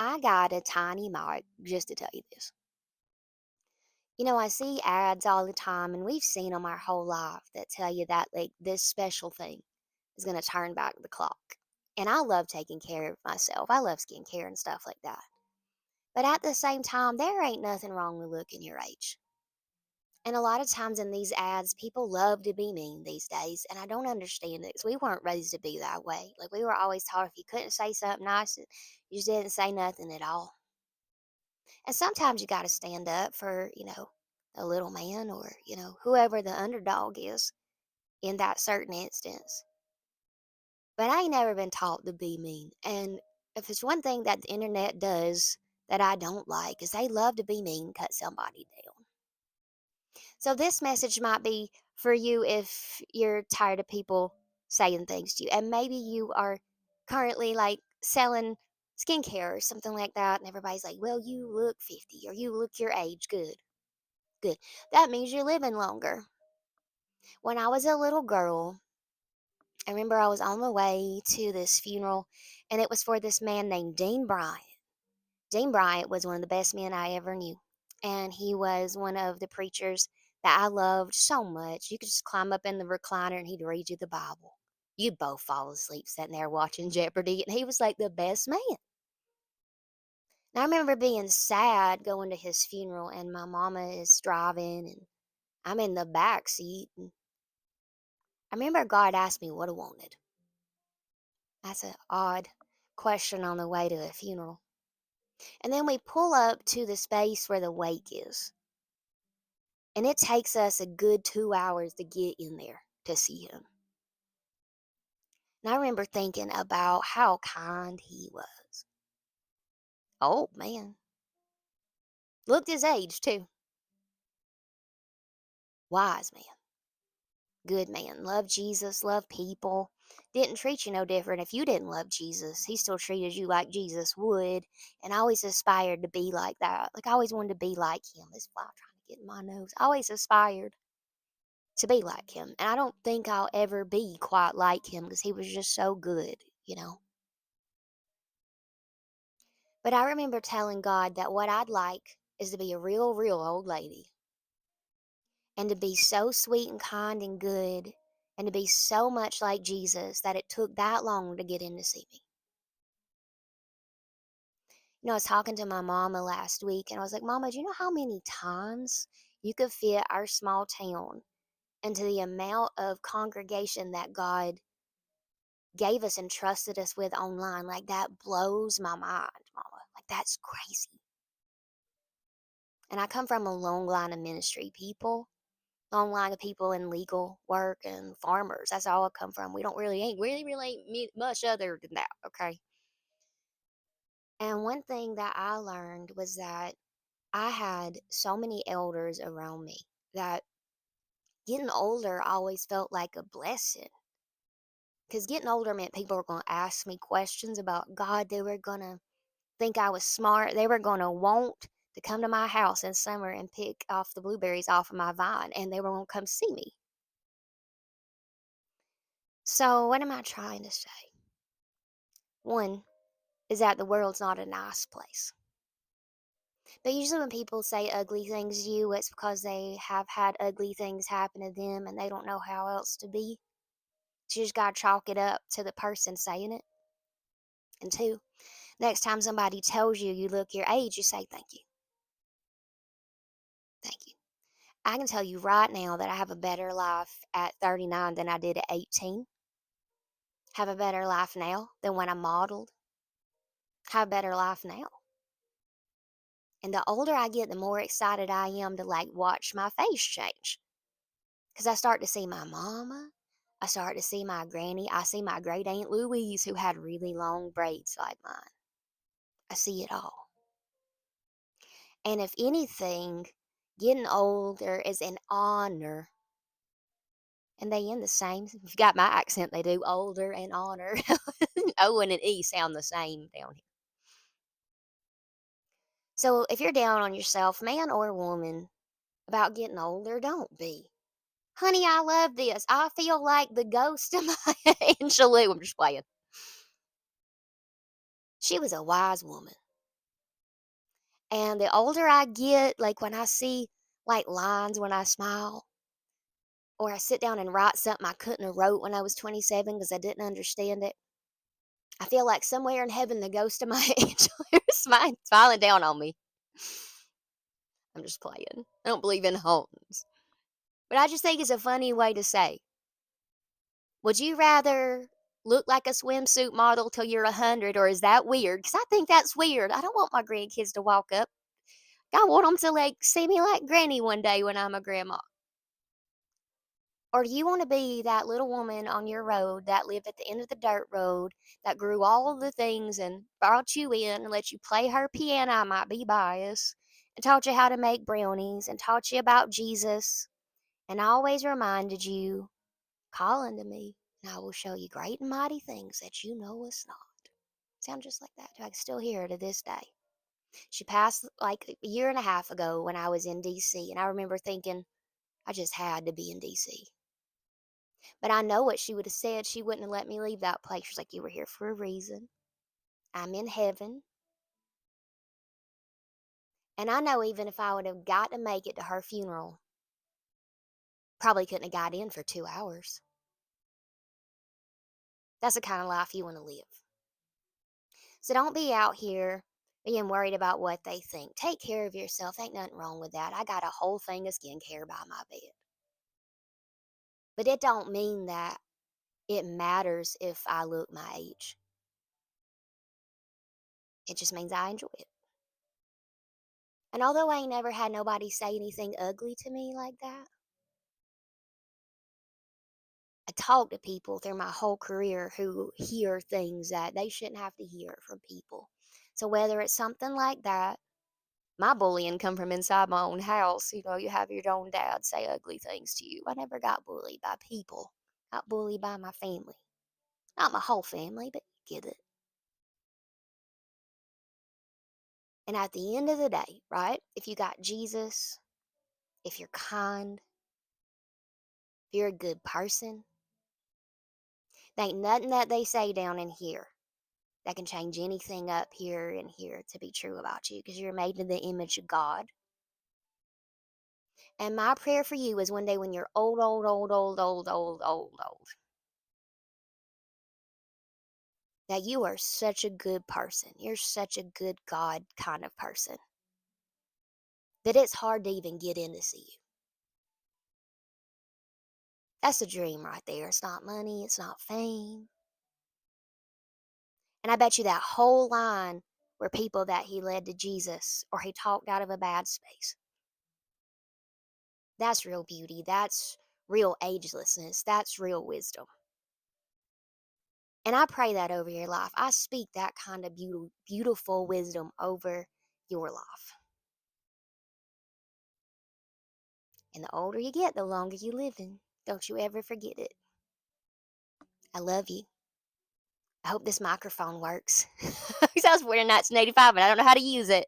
I got a tiny mic just to tell you this. I see ads all the time, and we've seen them our whole life that tell you that, like, this special thing is going to turn back the clock. And I love taking care of myself. I love skincare and stuff like that. But at the same time, there ain't nothing wrong with looking your age. And a lot of times in these ads, people love to be mean these days, and I don't understand it because we weren't raised to be that way. Like, we were always taught if you couldn't say something nice, you just didn't say nothing at all. And sometimes you got to stand up for, a little man or, whoever the underdog is in that certain instance. But I ain't never been taught to be mean. And if it's one thing that the internet does that I don't like is they love to be mean, cut somebody down. So this message might be for you if you're tired of people saying things to you. And maybe you are currently like selling skincare or something like that. And everybody's like, well, you look 50 or you look your age. Good, good. That means you're living longer. When I was a little girl, I remember I was on my way to this funeral and it was for this man named Dean Bryant. Dean Bryant was one of the best men I ever knew. And he was one of the preachers that I loved so much. You could just climb up in the recliner and he'd read you the Bible. You'd both fall asleep sitting there watching Jeopardy. And he was like the best man. And I remember being sad going to his funeral and my mama is driving and I'm in the back seat. And I remember God asked me what I wanted. That's an odd question on the way to a funeral. And then we pull up to the space where the wake is. And it takes us a good 2 hours to get in there to see him. And I remember thinking about how kind he was. Oh, man. Looked his age, too. Wise man. Good man. Loved Jesus, loved people. Didn't treat you no different if you didn't love Jesus. He still treated you like Jesus would. And I always aspired to be like that. Like, I always wanted to be like him. That's why I'm trying to get in my nose. I always aspired to be like him. And I don't think I'll ever be quite like him because he was just so good. But I remember telling God that what I'd like is to be a real, real old lady and to be so sweet and kind and good and to be so much like Jesus that it took that long to get in to see me. I was talking to my mama last week and I was like, Mama, do you know how many times you could fit our small town into the amount of congregation that God gave us and trusted us with online? Like, that blows my mind, Mama. Like, that's crazy. And I come from a long line of ministry people, long line of people in legal work and farmers. That's all I come from. We don't really ain't really ain't much other than that, okay? And one thing that I learned was that I had so many elders around me that getting older always felt like a blessing. Because getting older meant people were going to ask me questions about God. They were going to think I was smart. They were going to want to come to my house in summer and pick off the blueberries off of my vine, and they were going to come see me. So, what am I trying to say? One is that the world's not a nice place. But usually, when people say ugly things to you, it's because they have had ugly things happen to them and they don't know how else to be. So, you just got to chalk it up to the person saying it. And two, next time somebody tells you you look your age, you say thank you. Thank you. I can tell you right now that I have a better life at 39 than I did at 18. Have a better life now than when I modeled. Have a better life now. And the older I get, the more excited I am to like watch my face change. Because I start to see my mama. I start to see my granny. I see my great aunt Louise who had really long braids like mine. I see it all. And if anything, getting older is an honor. And they end the same. If you got my accent, they do older and honor. O and an E sound the same down here. So if you're down on yourself, man or woman, about getting older, don't be. Honey, I love this. I feel like the ghost of my Aunt Shalou. I'm just playing. She was a wise woman. And the older I get, like when I see like lines when I smile, or I sit down and write something I couldn't have wrote when I was 27 because I didn't understand it, I feel like somewhere in heaven the ghost of my angel is smiling down on me. I'm just playing. I don't believe in homes. But I just think it's a funny way to say, would you rather look like a swimsuit model till you're 100, or is that weird? Because I think that's weird. I don't want my grandkids to walk up. I want them to like see me like granny one day when I'm a grandma. Or do you want to be that little woman on your road that lived at the end of the dirt road that grew all of the things and brought you in and let you play her piano? I might be biased. And taught you how to make brownies and taught you about Jesus and always reminded you, call unto me and I will show you great and mighty things that you know us not. Sound just like that. I can still hear her to this day. She passed like a year and a half ago when I was in DC, and I remember thinking, I just had to be in DC. But I know what she would have said. She wouldn't have let me leave that place. She's like, you were here for a reason. I'm in heaven. And I know even if I would have got to make it to her funeral, probably couldn't have got in for 2 hours. That's the kind of life you want to live. So don't be out here being worried about what they think. Take care of yourself. Ain't nothing wrong with that. I got a whole thing of skincare by my bed. But it don't mean that it matters if I look my age. It just means I enjoy it. And although I ain't never had nobody say anything ugly to me like that, I talk to people through my whole career who hear things that they shouldn't have to hear from people. So whether it's something like that, my bullying come from inside my own house. You know, you have your own dad say ugly things to you. I never got bullied by people. Got bullied by my family. Not my whole family, but you get it. And at the end of the day, right? If you got Jesus, if you're kind, if you're a good person, there ain't nothing that they say down in here that can change anything up here and here to be true about you because you're made in the image of God. And my prayer for you is one day when you're old, that you are such a good person. You're such a good God kind of person that it's hard to even get in to see you. That's a dream right there. It's not money, it's not fame. And I bet you that whole line were people that he led to Jesus or he talked out of a bad space. That's real beauty. That's real agelessness. That's real wisdom. And I pray that over your life. I speak that kind of beautiful wisdom over your life. And the older you get, the longer you live in. Don't you ever forget it. I love you. I hope this microphone works. It sounds weird in 1985, but I don't know how to use it.